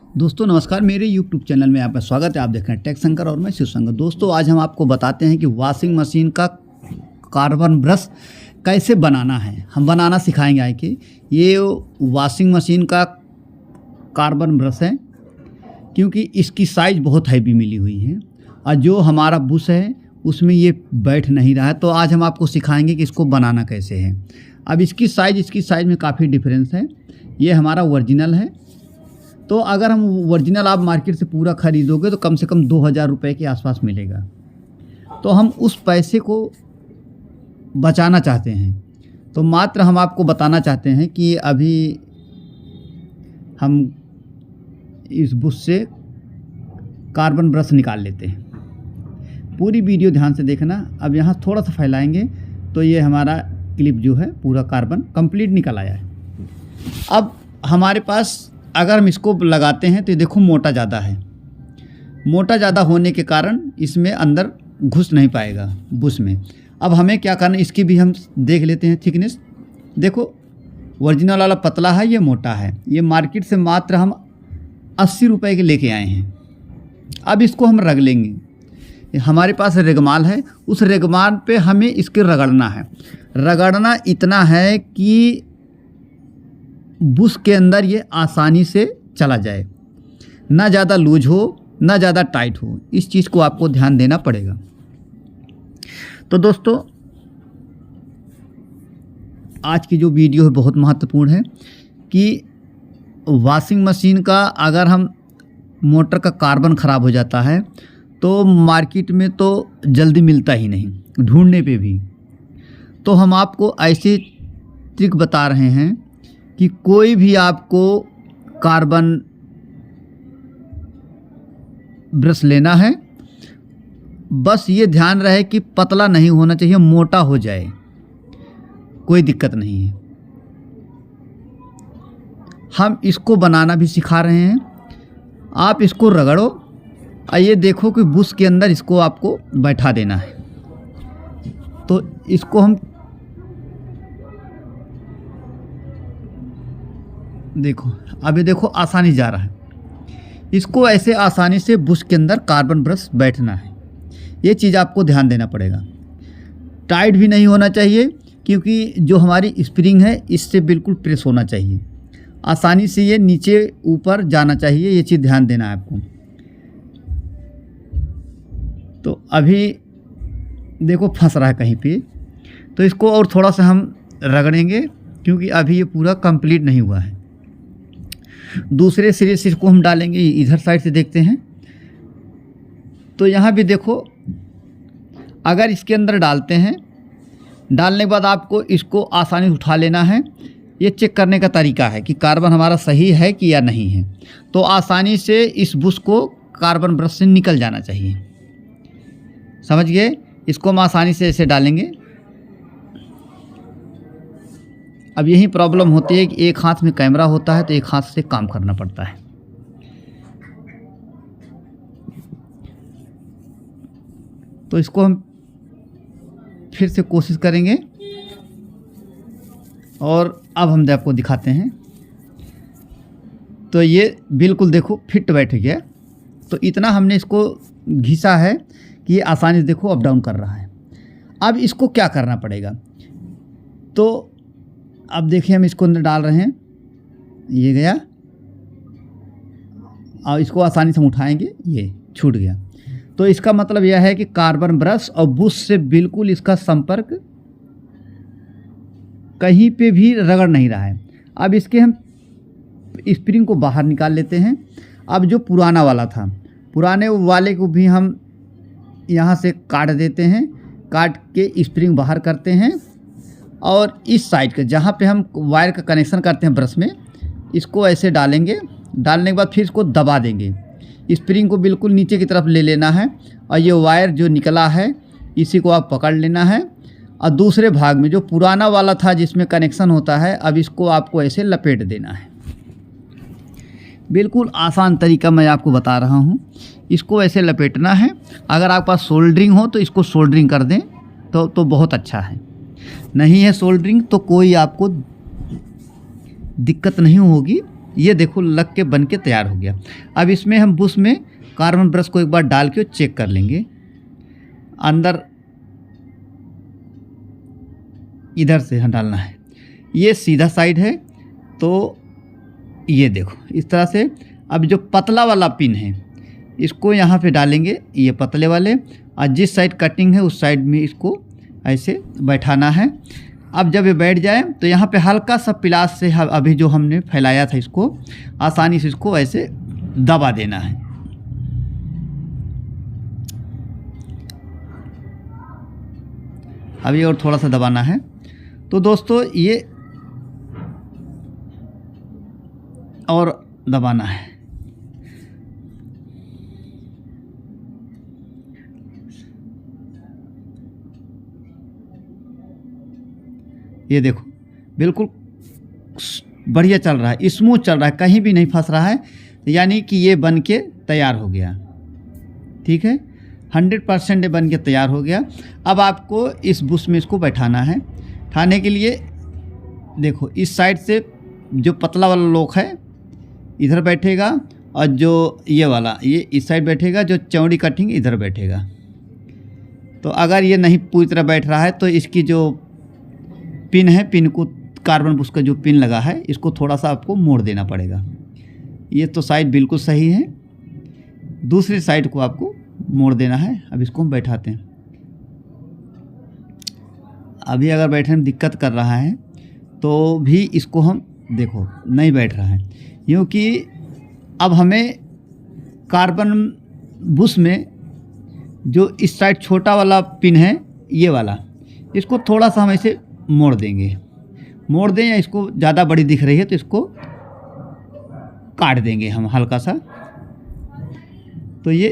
दोस्तों नमस्कार, मेरे YouTube चैनल में आपका स्वागत है। आप देख रहे हैं टेक शंकर और मैं शिव शंकर। दोस्तों आज हम आपको बताते हैं कि वॉशिंग मशीन का कार्बन ब्रश कैसे बनाना है। हम बनाना सिखाएंगे आए कि ये वॉशिंग मशीन का कार्बन ब्रश है, क्योंकि इसकी साइज़ बहुत हैवी मिली हुई है और जो हमारा बुश है उसमें ये बैठ नहीं रहा है। तो आज हम आपको सिखाएंगे कि इसको बनाना कैसे है। अब इसकी साइज़ में काफ़ी डिफरेंस है। ये हमारा ओरिजिनल है, तो अगर हम ओरिजिनल आप मार्केट से पूरा ख़रीदोगे तो कम से कम 2000 रुपये के आसपास मिलेगा। तो हम उस पैसे को बचाना चाहते हैं, तो मात्र हम आपको बताना चाहते हैं कि अभी हम इस बुश से कार्बन ब्रश निकाल लेते हैं। पूरी वीडियो ध्यान से देखना। अब यहाँ थोड़ा सा फैलाएंगे तो ये हमारा क्लिप जो है पूरा कार्बन कंप्लीट निकल आया है। अब हमारे पास अगर हम इसको लगाते हैं तो ये देखो मोटा ज़्यादा है। मोटा ज़्यादा होने के कारण इसमें अंदर घुस नहीं पाएगा बुश में। अब हमें क्या करना, इसकी भी हम देख लेते हैं थिकनेस। देखो ओरिजिनल वाला पतला है, ये मोटा है। ये मार्केट से मात्र हम 80 रुपये के लेके आए हैं। अब इसको हम रग लेंगे। हमारे पास रेगमाल है, उस रेगमाल पे हमें इसके रगड़ना है। रगड़ना इतना है कि बुश के अंदर ये आसानी से चला जाए, ना ज़्यादा लूज हो ना ज़्यादा टाइट हो। इस चीज़ को आपको ध्यान देना पड़ेगा। तो दोस्तों आज की जो वीडियो है बहुत महत्वपूर्ण है कि वॉशिंग मशीन का अगर हम मोटर का कार्बन ख़राब हो जाता है तो मार्केट में तो जल्दी मिलता ही नहीं, ढूंढने पे भी। तो हम आपको ऐसी ट्रिक बता रहे हैं कि कोई भी आपको कार्बन ब्रश लेना है, बस ये ध्यान रहे कि पतला नहीं होना चाहिए, मोटा हो जाए, कोई दिक्कत नहीं है। हम इसको बनाना भी सिखा रहे हैं। आप इसको रगड़ो और ये देखो कि बुश के अंदर इसको आपको बैठा देना है। तो इसको हम देखो, अभी देखो आसानी जा रहा है। इसको ऐसे आसानी से बुश के अंदर कार्बन ब्रश बैठना है। ये चीज़ आपको ध्यान देना पड़ेगा। टाइट भी नहीं होना चाहिए, क्योंकि जो हमारी स्प्रिंग है इससे बिल्कुल प्रेस होना चाहिए। आसानी से ये नीचे ऊपर जाना चाहिए, ये चीज़ ध्यान देना है आपको। तो अभी देखो फंस रहा है कहीं पे, तो इसको और थोड़ा सा हम रगड़ेंगे, क्योंकि अभी ये पूरा कंप्लीट नहीं हुआ है। दूसरे सिरे से इसको हम डालेंगे। इधर साइड से देखते हैं तो यहाँ भी देखो, अगर इसके अंदर डालते हैं, डालने के बाद आपको इसको आसानी से उठा लेना है। ये चेक करने का तरीका है कि कार्बन हमारा सही है कि या नहीं है। तो आसानी से इस बुश को कार्बन ब्रश से निकल जाना चाहिए। समझ गए? इसको हम आसानी से ऐसे डालेंगे। अब यही प्रॉब्लम होती है कि एक हाथ में कैमरा होता है तो एक हाथ से काम करना पड़ता है। तो इसको हम फिर से कोशिश करेंगे और अब हम आपको दिखाते हैं। तो ये बिल्कुल देखो फिट बैठ गया। तो इतना हमने इसको घिसा है कि ये आसानी से देखो अप डाउन कर रहा है। अब इसको क्या करना पड़ेगा, तो अब देखिए हम इसको अंदर डाल रहे हैं, ये गया और इसको आसानी से हम उठाएंगे, ये छूट गया। तो इसका मतलब यह है कि कार्बन ब्रश और बुश से बिल्कुल इसका संपर्क कहीं पे भी रगड़ नहीं रहा है। अब इसके हम स्प्रिंग को बाहर निकाल लेते हैं। अब जो पुराना वाला था, पुराने वाले को भी हम यहाँ से काट देते हैं। काट के स्प्रिंग बाहर करते हैं और इस साइड के जहाँ पे हम वायर का कनेक्शन करते हैं ब्रश में, इसको ऐसे डालेंगे। डालने के बाद फिर इसको दबा देंगे। स्प्रिंग को बिल्कुल नीचे की तरफ ले लेना है और ये वायर जो निकला है इसी को आप पकड़ लेना है। और दूसरे भाग में जो पुराना वाला था जिसमें कनेक्शन होता है, अब इसको आपको ऐसे लपेट देना है। बिल्कुल आसान तरीका मैं आपको बता रहा हूँ। इसको ऐसे लपेटना है। अगर आपके पास सोल्डरिंग हो तो इसको सोल्डरिंग कर दें तो बहुत अच्छा है। नहीं है सोल्डरिंग तो कोई आपको दिक्कत नहीं होगी। ये देखो लग के बन के तैयार हो गया। अब इसमें हम बुश में कार्बन ब्रश को एक बार डाल के चेक कर लेंगे। अंदर इधर से डालना है, ये सीधा साइड है तो ये देखो इस तरह से। अब जो पतला वाला पिन है इसको यहाँ पे डालेंगे, ये पतले वाले, और जिस साइड कटिंग है उस साइड में इसको ऐसे बैठाना है। अब जब ये बैठ जाए तो यहाँ पे हल्का सा पिलास से अभी जो हमने फैलाया था इसको आसानी से इसको ऐसे दबा देना है। अभी और थोड़ा सा दबाना है। तो दोस्तों ये और दबाना है। ये देखो बिल्कुल बढ़िया चल रहा है, स्मूथ चल रहा है, कहीं भी नहीं फंस रहा है, यानी कि ये बन के तैयार हो गया। ठीक है, 100% ये बन के तैयार हो गया। अब आपको इस बुश में इसको बैठाना है। ठाने के लिए देखो इस साइड से जो पतला वाला लोक है इधर बैठेगा, और जो ये वाला ये इस साइड बैठेगा, जो चौड़ी कटिंग इधर बैठेगा। तो अगर ये नहीं पूरी तरह बैठ रहा है तो इसकी जो पिन है, पिन को कार्बन बुश का जो पिन लगा है इसको थोड़ा सा आपको मोड़ देना पड़ेगा। ये तो साइड बिल्कुल सही है, दूसरी साइड को आपको मोड़ देना है। अब इसको हम बैठाते हैं। अभी अगर बैठने में दिक्कत कर रहा है तो भी इसको हम देखो नहीं बैठ रहा है, क्योंकि अब हमें कार्बन बुश में जो इस साइड छोटा वाला पिन है ये वाला, इसको थोड़ा सा हम ऐसे मोड़ देंगे। मोड़ दें, या इसको ज़्यादा बड़ी दिख रही है तो इसको काट देंगे हम हल्का सा। तो ये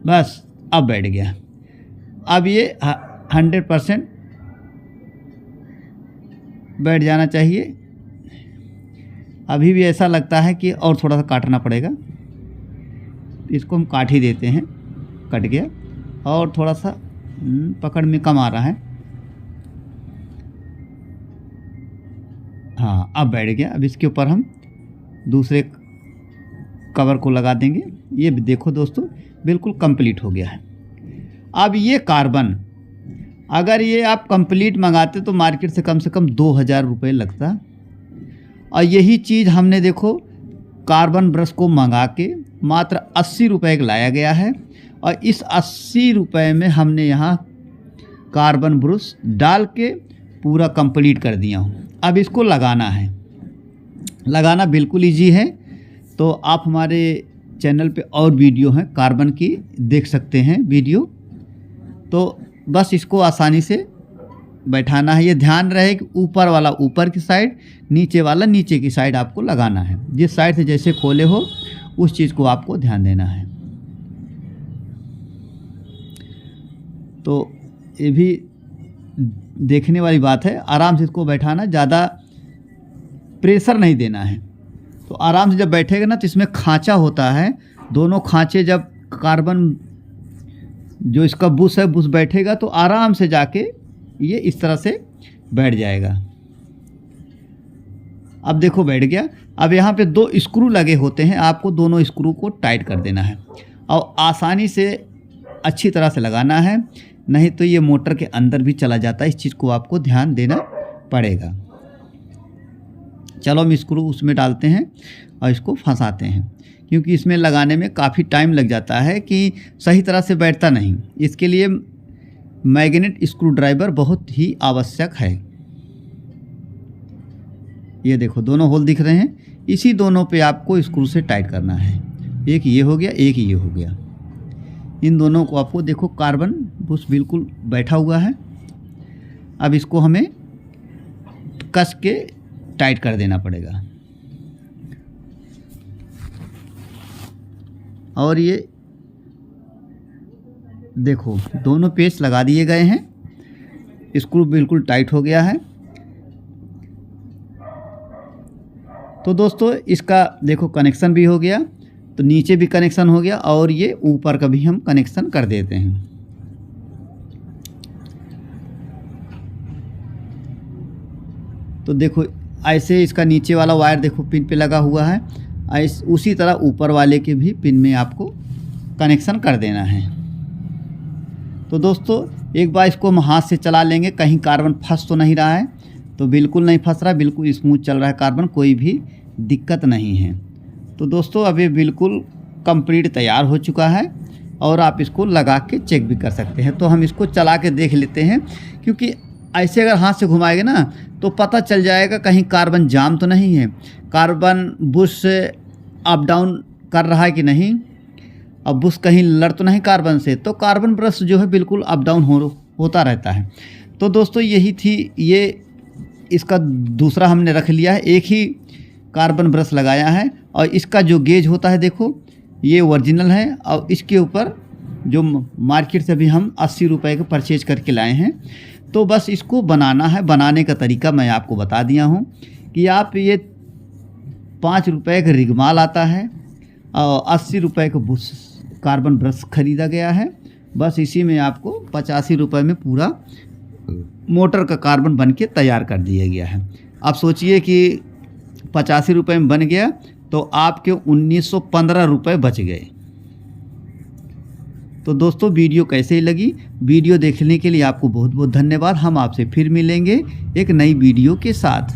बस अब बैठ गया। अब ये 100% बैठ जाना चाहिए। अभी भी ऐसा लगता है कि और थोड़ा सा काटना पड़ेगा, इसको हम काट ही देते हैं। कट गया, और थोड़ा सा पकड़ में कम आ रहा है। हाँ अब बैठ गया। अब इसके ऊपर हम दूसरे कवर को लगा देंगे। ये देखो दोस्तों बिल्कुल कंप्लीट हो गया है। अब ये कार्बन अगर ये आप कंप्लीट मंगाते तो मार्केट से कम 2000 रुपये लगता, और यही चीज़ हमने देखो कार्बन ब्रश को मंगा के मात्र 80 रुपये का लाया गया है, और इस 80 रुपये में हमने यहाँ कार्बन ब्रश डाल के पूरा कंप्लीट कर दिया हूँ। अब इसको लगाना है। लगाना बिल्कुल इजी है। तो आप हमारे चैनल पे और वीडियो हैं कार्बन की, देख सकते हैं वीडियो। तो बस इसको आसानी से बैठाना है। ये ध्यान रहे कि ऊपर वाला ऊपर की साइड, नीचे वाला नीचे की साइड आपको लगाना है। जिस साइड से जैसे खोले हो उस चीज़ को आपको ध्यान देना है। तो ये भी देखने वाली बात है। आराम से इसको बैठाना, ज़्यादा प्रेशर नहीं देना है। तो आराम से जब बैठेगा ना तो इसमें खांचा होता है, दोनों खांचे जब कार्बन जो इसका बुश है बुश बैठेगा तो आराम से जाके ये इस तरह से बैठ जाएगा। अब देखो बैठ गया। अब यहाँ पे 2 स्क्रू लगे होते हैं, आपको दोनों स्क्रू को टाइट कर देना है और आसानी से अच्छी तरह से लगाना है, नहीं तो ये मोटर के अंदर भी चला जाता है। इस चीज़ को आपको ध्यान देना पड़ेगा। चलो हम स्क्रू उसमें डालते हैं और इसको फंसाते हैं, क्योंकि इसमें लगाने में काफ़ी टाइम लग जाता है कि सही तरह से बैठता नहीं। इसके लिए मैग्नेट स्क्रू ड्राइवर बहुत ही आवश्यक है। ये देखो दोनों होल दिख रहे हैं, इसी दोनों पे आपको स्क्रू से टाइट करना है। एक ये हो गया, एक ये हो गया। इन दोनों को आपको देखो कार्बन बुश बिल्कुल बैठा हुआ है। अब इसको हमें कस के टाइट कर देना पड़ेगा। और ये देखो दोनों पेच लगा दिए गए हैं, स्क्रू बिल्कुल टाइट हो गया है। तो दोस्तों इसका देखो कनेक्शन भी हो गया, तो नीचे भी कनेक्शन हो गया और ये ऊपर का भी हम कनेक्शन कर देते हैं। तो देखो ऐसे इसका नीचे वाला वायर देखो पिन पे लगा हुआ है, उसी तरह ऊपर वाले के भी पिन में आपको कनेक्शन कर देना है। तो दोस्तों एक बार इसको हम हाथ से चला लेंगे, कहीं कार्बन फंस तो नहीं रहा है, तो बिल्कुल नहीं फंस रहा, बिल्कुल स्मूथ चल रहा है कार्बन, कोई भी दिक्कत नहीं है। तो दोस्तों अब ये बिल्कुल कंप्लीट तैयार हो चुका है और आप इसको लगा के चेक भी कर सकते हैं। तो हम इसको चला के देख लेते हैं, क्योंकि ऐसे अगर हाथ से घुमाएंगे ना तो पता चल जाएगा कहीं कार्बन जाम तो नहीं है, कार्बन बुश से अप डाउन कर रहा है कि नहीं, अब बुश कहीं लड़ तो नहीं कार्बन से। तो कार्बन ब्रश जो है बिल्कुल अप डाउन होता रहता है। तो दोस्तों यही थी, ये इसका दूसरा हमने रख लिया है, एक ही कार्बन ब्रश लगाया है और इसका जो गेज होता है देखो ये ओरिजिनल है और इसके ऊपर जो मार्केट से भी हम 80 रुपये के परचेज करके लाए हैं। तो बस इसको बनाना है, बनाने का तरीका मैं आपको बता दिया हूँ कि आप ये 5 रुपये का रिगमाल आता है और 80 रुपये का बुश कार्बन ब्रश खरीदा गया है। बस इसी में आपको 85 रुपये में पूरा मोटर का कार्बन बन के तैयार कर दिया गया है। आप सोचिए कि 85 रुपये में बन गया तो आपके 1915 रुपये बच गए। तो दोस्तों वीडियो कैसे लगी, वीडियो देखने के लिए आपको बहुत बहुत धन्यवाद। हम आपसे फिर मिलेंगे एक नई वीडियो के साथ।